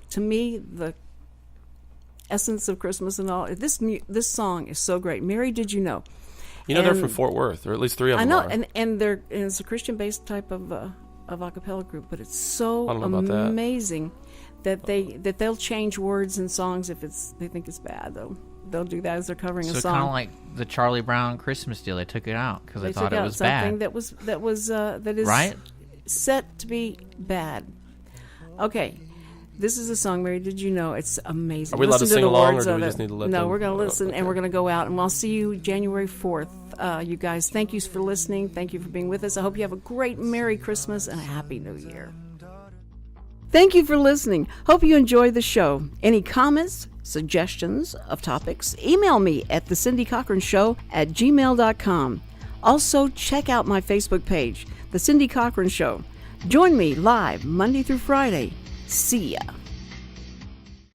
essence of Christmas and all. This song is so great. Mary, did you know? They're from Fort Worth, or at least 3 of them. I know, are. and it's a Christian-based type of a cappella group, but it's so amazing that they'll change words and songs if they think it's bad. They'll do that as they're covering a song. So kind of like the Charlie Brown Christmas deal, they took it out because they thought it was bad. That is right? Set to be bad. Okay. This is a song, Mary. Did you know? It's amazing. Are we allowed to sing along, or do we just need to let them? No, we're going to listen, and we're going to go out, and I'll see you January 4th. You guys, thank you for listening. Thank you for being with us. I hope you have a great Merry Christmas and a Happy New Year. Thank you for listening. Hope you enjoyed the show. Any comments, suggestions of topics, email me at thecindycochronshow@gmail.com. Also, check out my Facebook page, The Cindy Cochran Show. Join me live Monday through Friday. See ya.